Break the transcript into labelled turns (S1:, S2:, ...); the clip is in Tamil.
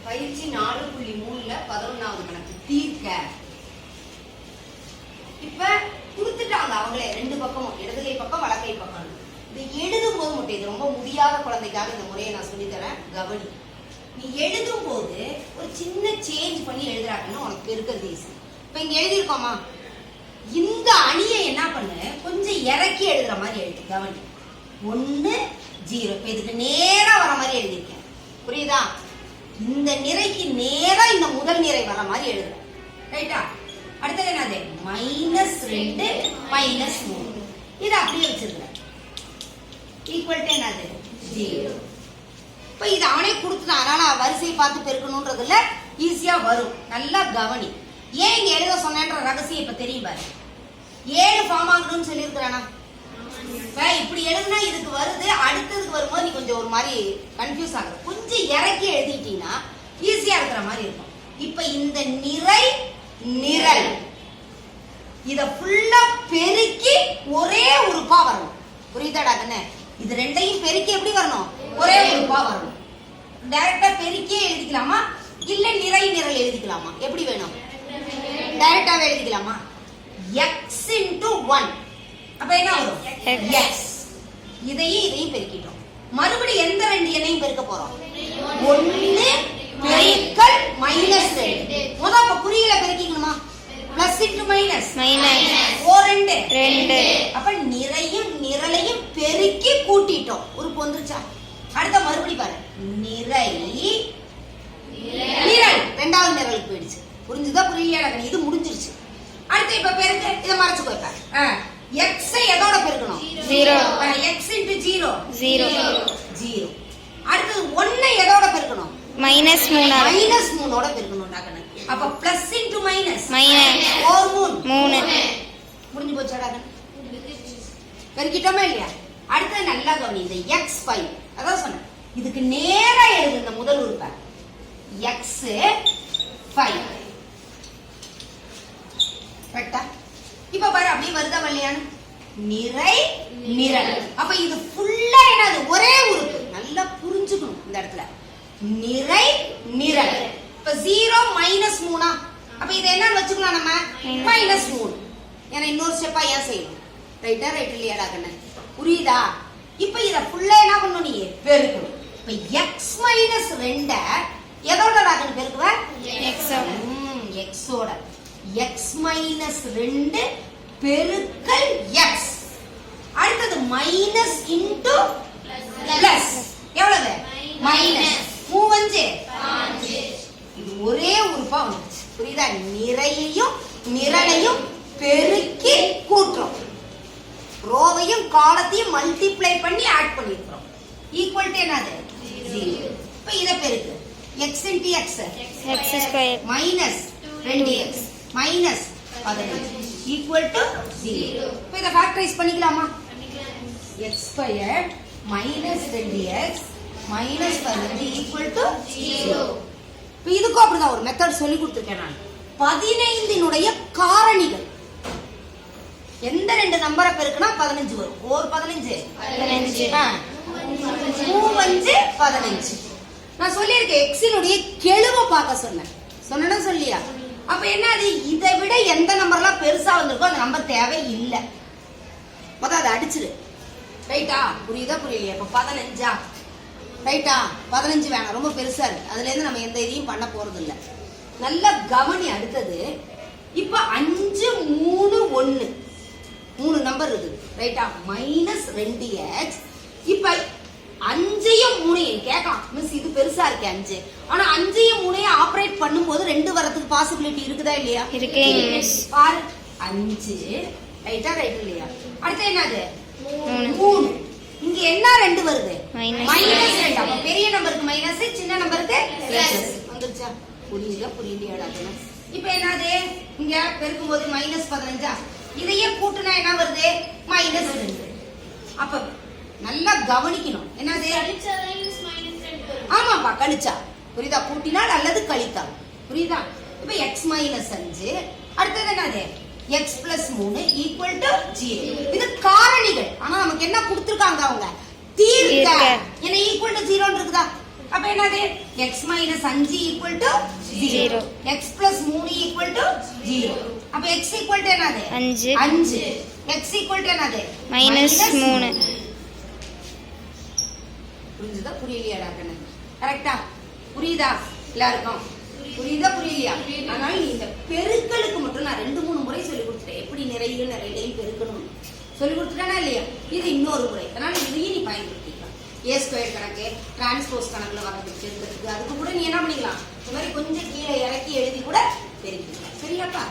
S1: பயிற்சி 4.3ல 11வது கணக்கு தீர்க்க. இப்ப கொடுத்துட்டாங்க அவங்களே ரெண்டு பக்கமும், இடது கை பக்கம் வலக்கை பக்கம். இது எழுதும் போது மட்டும், இது ரொம்ப முடியாத குழந்தைக்காக இந்த முறையை நான் சொல்லி தரேன், கவனி. நீ எழுதும் போது ஒரு சின்ன சேஞ்ச் பண்ணி எழுதுறாங்கன்னா உனக்கு பெருக்கிறது ஈஸி. இப்ப இங்க எழுதிருக்கோமா, இந்த அணியை என்ன பண்ணு, கொஞ்சம் இறக்கி எழுதுற மாதிரி எழுது. கவனி, 1 0. இப்ப இதுக்கு நேரா வர மாதிரி எழுதிருக்கேன், புரியுதா? இந்த நிறைக்கு நேரா இந்த முதல் நிறை வர மாதிரி எழுதுறேன், ரைட்டா? அடுத்தது என்னது, -2 -3. இதை அப்படியே வச்சிருக்கிறேன். ஈக்குவல் டு என்னது, 0. இப்ப இது அவனே கொடுத்துட்டான், அதனால வரிசையை பார்த்து பெருக்கணும்ன்றதுல ஈஸியா வரும். நல்லா கவனி. ஏன் இங்க எழுத சொன்னேன்ற ரகசியம் இப்ப தெரியும் பாரு. 7 ஃபார்ம் ஆகணும்னு சொல்லியிருக்கிறானா? இப்படி எழுதுனா இதுக்கு வருது, அடுத்ததுக்கு வரும்போது நீ கொஞ்சம் ஒரு மாதிரி கன்ஃபியூஸ் ஆகுது. கொஞ்சம் இறக்கி எழுதிட்டீங்கன்னா ஈஸியா இருக்கிற மாதிரி இருக்கும். இப்ப இந்த நிறை நிரல் இத ஃபுல்லா பெருக்கி ஒரே உறுப்பா வரணும், புரியுதாடா கண்ணே? இது ரெண்டையும் பெருக்கி எப்படி வரணும், ஒரே உறுப்பா வரணும். டைரக்டா பெருக்கியே எழுதிக்கலாமா, இல்ல நிறை நிரல் எழுதிக்கலாமா? எப்படி வேணும்? டைரக்டாவே எழுதிக்கலாமா? x into 1. அப்ப என்ன வரும், x. இதையும் பெருக்கிட்டோம். மறுபடியும் எந்த ரெண்டு எண்ணையும் பெருக்க போறோம், 1 பெருக்கல் -2. முதல்ல அப்ப குறியில பெருக்கிக்கணுமா, பிளஸ் இன்டு மைனஸ், ஓ 2. அப்ப நிறையும் நிரலையும் பெருக்கி கூட்டிட்டோம், ஒரு பொந்துச்சா. அடுத்த மறுபடி பாரு, நிறை நிரல் ரெண்டாவது நிரலுக்கு போயிடுச்சு. புரிஞ்சுதா புரியலையா? இது முடிஞ்சிருச்சு. அடுத்து இப்ப பெருக்கு, இதை மறைச்சு போய்ப்ப. x எதோட பெருக்கணும், 0. x into 0 0. அடுத்து 1 எதோட பெருக்கணும், -3 ஓட பெருக்கணும். டாக்கன அப்ப பிளஸ் இன்டு மைனஸ், ஓர் 3. முடிஞ்சு போச்சாடா? பெருக்கிட்டோமா இல்லையா? அடுத்து நல்லா கவனி, இந்த x5 அதான் சொன்னேன், இதுக்கு நேரா எழுது இந்த முதல் உறுப்பை, x5. கரெக்டா? இப்ப பாரு, அப்படியே வருதா வரலையான்னு, நிறை நிரல். அப்ப இது ஃபுல்லா என்னது, ஒரே உறுப்பு. நல்லா புரிஞ்சுக்கணும் இந்த இடத்துல, நிறை நிரல். இப்ப 0 -3. அப்ப இதை என்ன வச்சுக்கலாம் நம்ம, -3. ஏன்னா இன்னொரு ஸ்டெப்பா ஏன் செய்யணும், ரைட்டா? ரைட் இல்லையாடா கண்ணு? புரியுதா? இப்ப இத ஃபுல்லா என்ன பண்ணணும், நீ பெருக்கணும். இப்ப x -2 எதோட ராகன் பெருக்குவ, x ஓட. x -2 பெருக்கல் x. அடுத்தது மைனஸ் இன்டு பிளஸ். எவ்வளவு, மைனஸ் 3 5. இது ஒரே உறுப்பா வந்துச்சு, புரியுதா? நிறையையும் நிரலையும் பெருக்கி கூட்டுறோம், ரோவையும் காலத்தையும் மல்டிப்ளை பண்ணி ஆட் பண்ணிருக்கிறோம். ஈக்குவல் டு என்னது, 0. இப்ப இத பெருக்கு, x into x x² minus 2x minus 15 equal to 0. இப்ப இத ஃபேக்டரைஸ் பண்ணிக்கலாமா, x² minus 2x minus 15 equal to 0. இப்ப இதுக்கு அப்படிதான் ஒரு மெத்தட் சொல்லி கொடுத்திருக்கேன் நான். 15 காரணிகள், எந்த ரெண்டு நம்பரை பெருக்குனா 15 வரும். ஓர் 15 15. நான் சொல்லியிருக்கேன், எக்ஸினுடைய கெழுவை பார்க்க சொன்னேன்னா சொல்லியா? அப்ப என்ன, அது இதை விட எந்த நம்பர்லாம் பெருசா வந்திருக்கோ அந்த நம்பர் தேவை இல்லை, மொத்தம் அதை அடிச்சிரு, ரைட்டா? புரியுதா புரியலையா? இப்ப 15, ரைட்டா? 15 வேணாம், ரொம்ப பெருசா இருக்கு, அதுல இருந்து நம்ம எந்த இதையும் பண்ண போறது இல்லை. நல்ல கவனி. அடுத்தது இப்ப 5 3 1 3 நம்பர் இருக்குது, ரைட்டா? -2x. இப்ப 5யும் 3யும் கேட்கலாம், மிஸ் இது பெருசா இருக்கு 5, ஆனா 5யும் 3யும் ஆபரேட் பண்ணும்போது 2 வரதுக்கு பாசிபிலிட்டி இருக்குதா இல்லையா? இருக்கு மிஸ். பாரு 5, ரைட்டா? ரைட் இல்லையா? அடுத்து என்னது, 3. இங்க என்ன 2 வருது, -2. அப்ப பெரிய நம்பருக்கு மைனஸ், சின்ன நம்பருக்கு பிளஸ் வந்துருச்சா? புரியலையாடா? இப்ப என்னது, இங்க பெருக்கும் போது -15. இதையே கூட்டுனா என்ன வருது, -2. அப்ப நல்லா கவனிக்கணும், என்னது, ஆமாப்பா கழிச்சா, புரியுதா? கூட்டினால் அல்லது கழித்தால், புரியுதா? இப்ப x -5. அடுத்தது என்னது, x + 3 = 0. இது காரணிகள். ஆனா நமக்கு என்ன கொடுத்திருக்காங்க அவங்க, தீர்க்க. என்ன ஈக்குவல் டு 0 இருக்குதா? அப்ப என்னது x minus 5 equal to 0 x plus 3 equal to 0 அப்ப x equal to என்னது 5 x equal to என்னது
S2: -3
S1: புரிஞ்சுதா புரியலையாடா கண்ணு கரெக்ட்டா புரியுதா எல்லாருக்கும் புரியுதா புரியலையா அதனால நீ இந்த பெருக்கலுக்கு மட்டும் நான் 2-3 முறை சொல்லி கொடுத்துட்டேன் எப்படி நிறைய நிறையிலையும் பெருக்கணும் சொல்லி கொடுத்துட்டேனா இல்லையா இது இன்னொரு முறை அதனால இதையும் நீ பயன்படுத்திக்கலாம் a ஸ்கொயர் கணக்கு டிரான்ஸ்போஸ் கணக்குல வரதுக்கு தெரிஞ்சதுக்கு அதுக்கு கூட நீ என்ன பண்ணிக்கலாம் இந்த மாதிரி கொஞ்சம் கீழே இறக்கி எழுதி கூட தெரிஞ்சுக்கலாம் சரியாப்பா